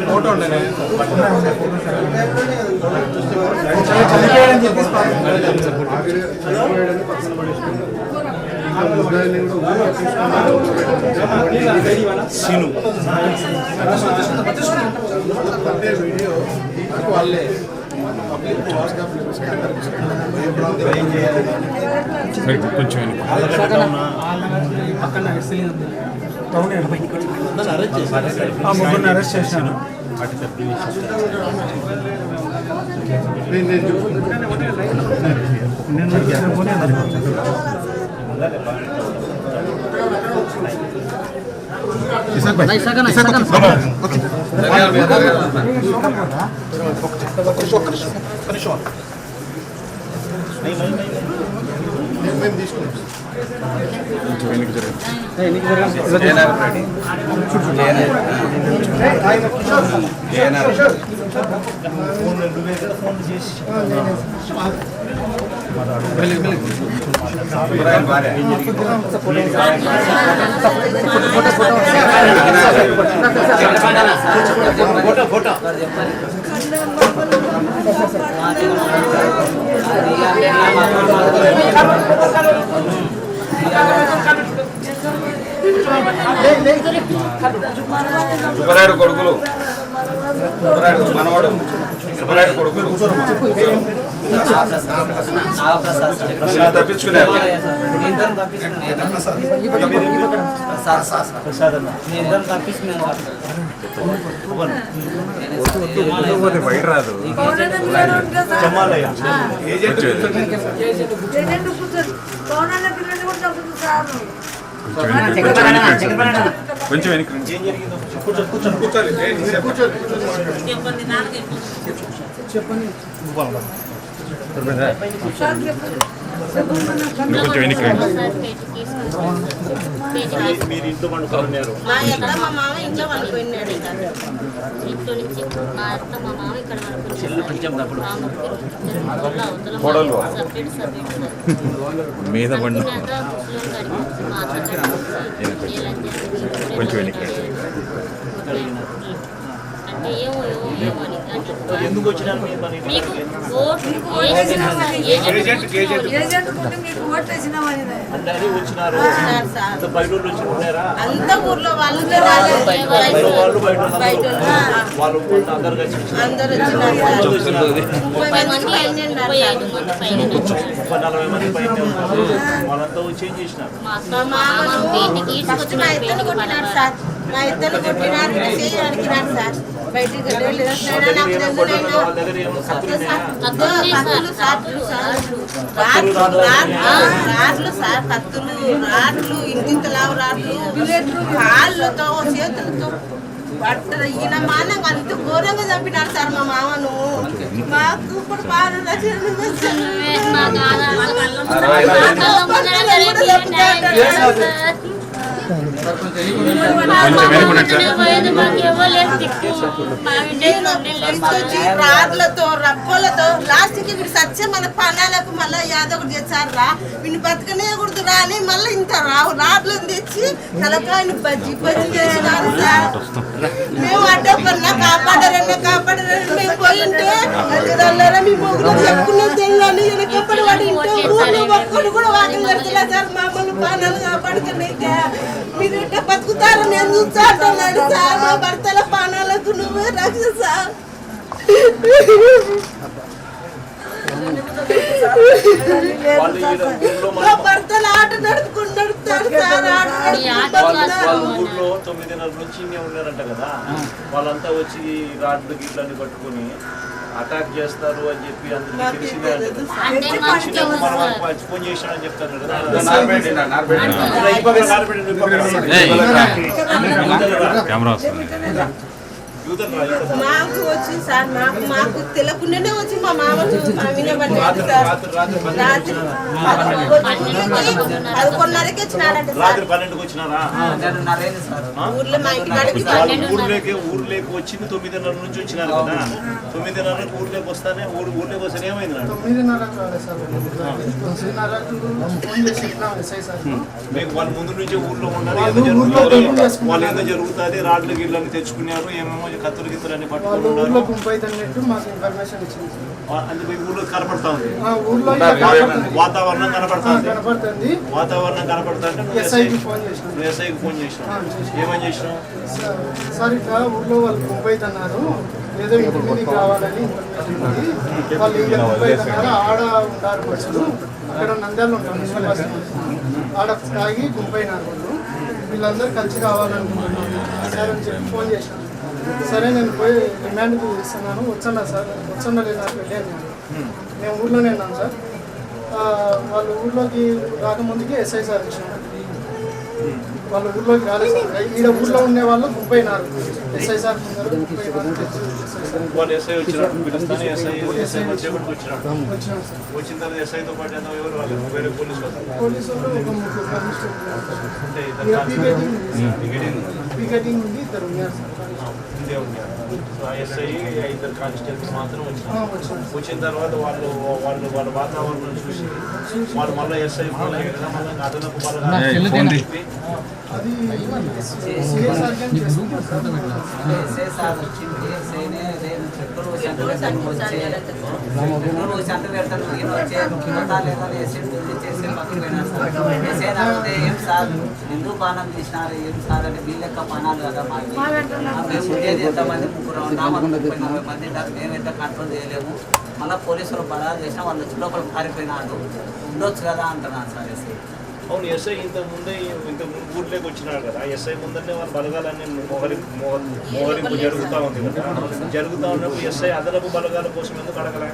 Photo ఉండే scene video వాళ్ళే కొంచెం ముగ్గురిని అరెస్ట్ చేశాను. సుబ్బరాయుడు కొడుకులు మనవాడు సుబ్బరాయుడు కొడుకులు తప్పించుకున్నారు. బయట రాదు. కొంచెం వెనక్కి చెప్పండి. కొంచెం వెనక్కి మీరు ఇంట్లో పండుకున్నారు. మా అత్త మా మామ ఇంట్లో పండుకున్నాడు. ఇంట్లో నుంచి మా అత్త మా మామ ఇక్కడ మీద పండు కొంచెం వెనక్కి ఎందుకు వచ్చినారు? అందరూ వచ్చినారు. బయట వచ్చి ఉన్నారా? అంత ఊర్లో వాళ్ళు అందరు వాళ్ళంతా వచ్చి ఏం చేసినారు? మా ఇద్దరు కొట్టినారు, చేయడానికి సార్ బయటికి రాడ్లు సార్, కత్తులు రాడ్లు, ఇంటింత లావు రాడ్లు, కాళ్ళతో చేతులతో బట్టలు ఈయన మానంగా అంత ఘోరంగా చంపినారు సార్ మా మామను. మాకు ఇప్పుడు బాగా రాడ్లతో రప్పలతో లాస్ట్ కి వీడు సత్యం మన పనాలకు మళ్ళీ యాదవ్ చేశారు రా, వీడిని బతకనే కూడదురా అని మళ్ళీ ఇంత రాడ్లను తెచ్చి తలకాయని బజ్జి బజ్జి చేసినారు సార్. మేము అడ్డపన్నా కాపాడరని మేము పోయింటే మీ మొగ్గులో చెప్పుకునే తెల్లని వెనకప్పటి వాడి ఇంటే ఊళ్ళో ఒక్కడు కూడా వాకిలు పెడతలే సార్. మమ్మల్ని పానాలు కాపాడుకునేకే మీరు ఇట్లా బతుకుతారు నేను చూస్తాడు సార్. మా భర్తల పానాలకు నువ్వే రక్ష సార్. మా భర్తలు ఆట నడుపుకుంటాడు సార్. ఊళ్ళో 9:30 నుంచి ఉన్నారంట కదా, వాళ్ళంతా వచ్చి రాడ్లు గిట్లని పట్టుకుని అటాక్ చేస్తారు అని చెప్పి అందరికీ తెలిసిందే. ఫోన్ చేశానని చెప్తారు కదా. కెమెరా వస్తుంది. యూతన్ రా యూతన్. మాకు వచ్చింది సార్, మాకు తెలియకుండానే వచ్చి మా మామ వినబడ్డాడు సార్. రాత్రి 11:30కి వచ్చినారంట సార్. రాత్రి 12కి వచ్చినారా? ఊర్లో మా ఇంటి కాడికి ఊర్లోకి వచ్చింది 9:30 నుంచి వచ్చినారు కదా. 9:30కి ఊర్లోకి వస్తానే ఊర్లోకి వస్తే ఏమైంది నాకు? 9:30కి రాలేదు సార్. 9:30కి ఫోన్ చేసి చెప్పినా ఎస్ఐ సార్. మీకు వాళ్ళ ముందు నుంచి ఊర్లో ఉన్నారు, వాళ్ళు ఏదో ఊర్లో జరుగుతుంది, డబ్బులు వేసుకున్నారు. వాళ్ళు ఏదో జరుగుతుంది, రాడ్లు గిళ్ళని తెచ్చుకున్నారు, ఏమేమో కత్తులు గిత్తులు అన్ని వాళ్ళు పట్టుకుని ఊర్లో ఉన్నారు. గుంపు అన్నట్టు మాకు ఇన్ఫర్మేషన్ ఇచ్చింది సార్. అందుకు మీ ఊర్లో కనపడతా ఉంది, ఆ ఊర్లో ఇలా కనపడుతుంది. వాతావరణం కనపడతా ఉంది. కనపడుతుంది. వాతావరణం కనపడతా అంటే నువ్వు ఎస్ఐకి ఫోన్ చేసినాం. నువ్వు ఎస్ఐకి ఫోన్ చేసినావు. ఏమని చేసినావు? సార్ ఇట్లా ఊర్లో వాళ్ళు గుంపు అవుతున్నారు, ఏదో ఇంటి మీదకి రావాలని ఇన్ఫర్మేషన్ ఉంది. వాళ్ళు ఇంకా గుంపు అవుతున్నారు, ఆడ ఉంటారు బస్సులు, అక్కడ నంద్యాల ఉంటారు మున్సిపల్ బస్సు, ఆడ తాగి గుంపు అయినారు వాళ్ళు. వీళ్ళందరూ కలిసి రావాలనుకుంటున్నాను సార్ అని చెప్పి ఫోన్ చేశాను. సరే నేను పోయి రిమాండ్కి ఇస్తున్నాను, వచ్చన్నా సార్, వచ్చన్నా లేదు నాకు వెళ్ళాను. మేము ఊర్లోనే ఉన్నాను సార్. వాళ్ళు ఊర్లోకి రాకముందుకి ఎస్ఐ సార్ వచ్చినారు. వాళ్ళు ఊర్లోకి రాలేదు సార్. ఈడ ఊర్లో ఉండే వాళ్ళు ముప్పైనారు ఎస్ఐ సార్ ముందర 34 వాళ్ళు ఎస్ఐ వచ్చినప్పుడు పిలుస్తానే ఎస్ఐ వచ్చేప్పటికి వచ్చినప్పుడు వచ్చినారు సార్. వచ్చిన తర్వాత ఎస్ఐతో పాటు ఎంత ఎవరు వాళ్ళు వేరే పోలీసు వాళ్ళు పోలీసు వాళ్ళు ఒక 3 కానిస్టేబుల్ అంటే పికెటింగ్ ఉంది, ఇద్దరు ఉన్నారు సార్. ఇదే ఉన్నారు. సో ఆ ఎస్ఐ ఇద్దరు కానిస్టేబుల్స్ మాత్రం వచ్చినారు. వచ్చినారు సార్. వచ్చిన తర్వాత వాళ్ళ వాతావరణం చూసి వాళ్ళు మళ్ళీ ఎస్ఐ మళ్ళీ అదనపు బలగాలు చెప్పి అది సిఐ సార్ కానీ చేసుకుంటారు సార్. ఏం సార్ ఎందుకు పానం తీసినారు, ఏం సార్ అంటే వీళ్ళెక్క పానాలు కదా మేము ఉండేది ఎంతమంది 3 మంది మేము ఎంత కంట్రోల్ చేయలేము. మళ్ళీ పోలీసులు బలాలు చేసినా వాళ్ళు వచ్చి లోపల పారిపోయినాడు, ఉండొచ్చు కదా అంటున్నాను సార్. అవును ఎస్ఐ ఇంత ముందు ఊర్లోకి వచ్చినాడు కదా, ఎస్ఐ ముందరనే వాళ్ళ బలగాలన్నీ మోహరింపు జరుగుతూ ఉంది కదా. జరుగుతూ ఉన్నప్పుడు ఎస్ఐ అదనపు బలగాల కోసం ఎందుకు అడగలే?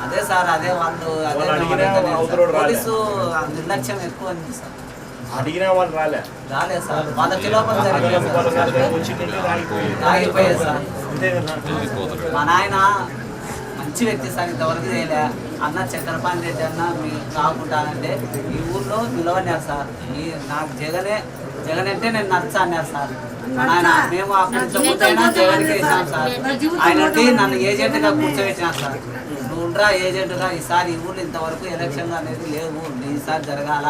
అదే సార్, అదే వాళ్ళు పోలీసు నిర్లక్ష్యం ఎక్కువ ఉంది సార్. అడిగినా వాళ్ళు రాలేదు సార్, వాళ్ళకి లోపల అదనపు బలగాలు వచ్చిందంటే ఆగిపోయేది సార్. అంతే కదా. మా నాయన మంచి వ్యక్తి సార్, ఇంతవరకు చేయలే. అన్న చక్రపాణి రెడ్డి అన్న మీరు కాకుంటానంటే ఈ ఊర్లో నిలవన్నారు సార్. నాకు జగన్ అంటే నేను నచ్చ అన్నారు సార్. ఆయన మేము అప్పుడు జగన్కి వేసాం సార్. ఆయన నన్ను ఏజెంట్గా కూర్చోబెట్టినారు సార్. నువ్వు ఉండరా ఏజెంట్గా, ఈసారి ఈ ఊర్లో ఇంతవరకు ఎలక్షన్లు అనేది లేవు, ఈసారి జరగాల.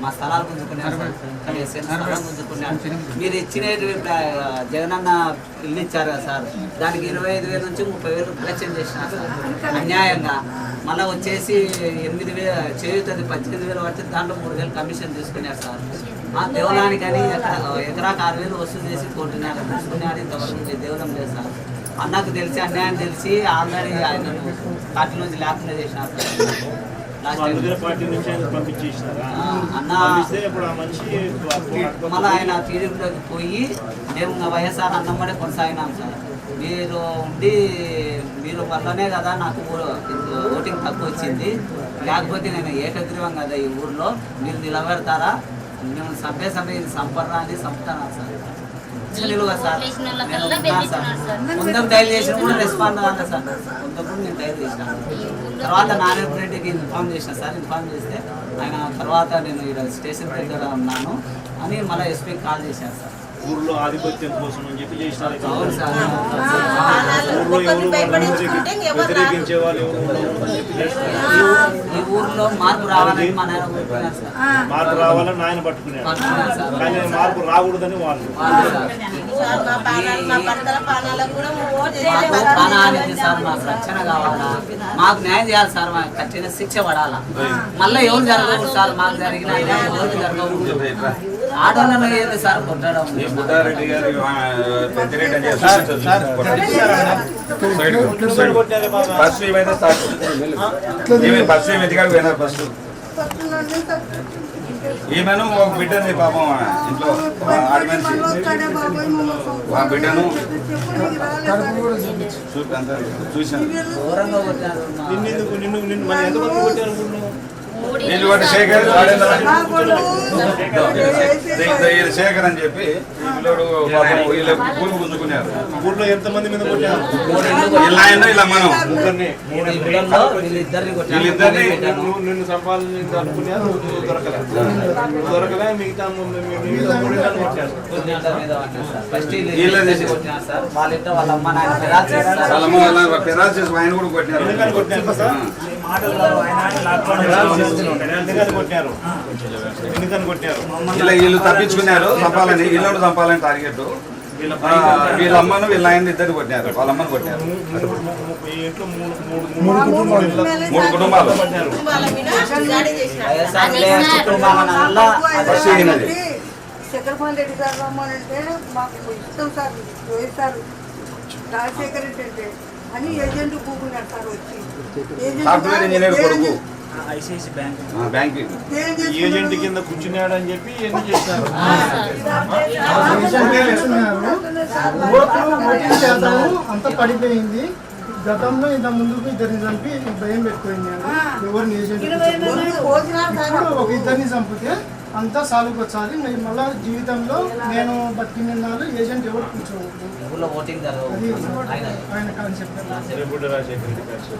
మా స్థలాలు గుంజుకున్నారు సార్, కానీ స్థలం గుంజుకున్నారు. మీరు ఇచ్చిన జగనన్న ఇల్లు ఇచ్చారు కదా సార్, దానికి 25,000 నుంచి 30,000 కలెక్షన్ చేసినారు సార్ అన్యాయంగా. మళ్ళీ వచ్చేసి 8,000 చేయుతుంది 18,000 వచ్చి దాంట్లో 3,000 కమిషన్ తీసుకున్నారు సార్. ఆ దేవలానికని ఎకరాకు 6,000 వసూలు చేసి కొట్టినారు, తీసుకున్నారు. ఇంతవరకు దేవలం లేదు సార్. అన్నకు తెలిసి అన్యాయం తెలిసి ఆల్రెడీ ఆయన పార్టీ నుంచి లేకుండా చేసినారు సార్. పార్టీ నుంచి పంపించేసినారా? మళ్ళీ ఆయన టీడీపీలోకి పోయి మేము వైఎస్ఆర్ అన్నమ్మడే కొనసాగినాం సార్. మీరు ఉండి మీరు వల్లనే కదా నాకు ఓటింగ్ తక్కువ వచ్చింది, లేకపోతే నేను ఏకగ్రీవం కదా ఈ ఊర్లో, మీరు నిలబెడతారా, మేము సంపర్రాన్ని చంపుతాను సార్. నిలువ సార్ ముందుకు డైల్ చేసిన కూడా రెస్పాండ్ కాదు సార్. కొంతప్పుడు నేను డైల్ చేసినాను. తర్వాత నారాయణ రెడ్డికి ఇన్ఫార్మ్ చేసిన సార్. ఇన్ఫార్మ్ చేస్తే ఆయన తర్వాత నేను ఇక్కడ స్టేషన్ దగ్గర ఉన్నాను అని మళ్ళీ ఎస్పీకి కాల్ చేశాను సార్. ఊర్లో ఆధిపత్యం కోసం అని చెప్పి చేసినారు. అవును సార్. వ్యతిరేకించే వాళ్ళు ఈ ఊర్లో మార్పు రావాలని మా నాయన కోరుకున్నారు సార్. మార్పు రావాలని ఆయన పట్టుకున్నారు, కానీ మార్పు రాకూడదని వాళ్ళు. ప్రాణానికి సార్ మాకు రక్షణ కావాలా, మాకు న్యాయం చేయాలి సార్, మాకు కఠిన శిక్ష పడాలా. మళ్ళీ ఎవరు జరగకూడదు సార్, మాకు జరిగిన ఎవరికి జరగకూడదు. ఆటోలను ఏది సార్ కొట్టడం. బుద్ధారెడ్డి గారు ఫస్ట్ ఏమైనా ఫస్ట్ ఎదిగాడు పోయినారు. ఫస్ట్ ఏమైనా ఒక బిడ్డని పాపం ఇంట్లో ఆడి మనిషి ఆ బిడ్డను చూశాను. ఘోరంగా కొట్టారు. నిన్ను ఎంతమంది కొట్టారు? వీళ్ళు వాటి శేఖర్ శేఖర్ అని చెప్పి వీళ్ళు పాపం వీళ్ళు కూలి గుంజుకున్నారు. ఊర్లో ఎంతమంది మీద కొట్టారు? ఇలా ఆయన ఇలా మనం ముగ్గురిని. ఇళ్ళల్లో వీళ్ళిద్దరిని కొట్టాను. వీళ్ళిద్దరిని నిన్ను సంపాదించి అనుకున్నారు, నువ్వు దొరకలే మిగతా మూడు కొట్టారు. కొట్టిన మీద పడ్డాను సార్. ఫస్ట్ వీళ్ళు కొట్టినారు సార్. వాళ్ళిద్దరు వాళ్ళ అమ్మ నాయన ఫిరాజ్ చేశారు సార్. వాళ్ళ అమ్మ వాళ్ళ ఫిరాజ్ చేసి ఆయన కూడా కొట్టినారు. ఎందుకని కొట్టారు సార్? ఎందుకని కొట్టారు? ఎందుకని కొట్టారు? ఇలా వీళ్ళు తప్పించుకున్నారు చంపాలని, వీళ్ళు చంపాలని టార్గెట్. వీళ్ళ అమ్మను వీళ్ళ ఆయన ఇద్దరు కొట్టినారు, వాళ్ళ అమ్మను కొట్టినారు. ఈ ఇంట్లో మూడు కుటుంబాలు కొట్టారు. కుటుంబాల మీద దాడి చేసినారు. వైఎస్ఆర్ కుటుంబాలనల్లా చక్రపాణి రెడ్డి గారు రమ్మనంటే మాకు ఇష్టం సార్, వైఎస్ఆర్ రాజశేఖర్ రెడ్డి అంటే అని ఏజెంట్ కూకున్నారు సార్ వచ్చి. సాఫ్ట్వేర్ ఇంజనీర్ కొడుకు బ్యాంక్ ఏజెంట్ కింద కూర్చున్నాడు అని చెప్పి ఎన్ని చేసినారు. ఓటింగ్ శాతం అంతా పడిపోయింది. గతంలో ఇంత ముందుకు ఇద్దరిని చంపి భయం పెట్టుకోయింది. ఎవరిని ఏజెంట్ ఇప్పుడు ఒక ఇద్దరిని చంపితే అంతా సాలుకు వచ్చాలి. మళ్ళా జీవితంలో నేను బతికినాళ్ళు ఏజెంట్ ఎవరు కూర్చోవద్దు. ఊళ్ళో ఓటింగ్ జరగదు. అది ఆయన కాన్సెప్ట్. రేపు రాజశేఖర్ రెడ్డి గారు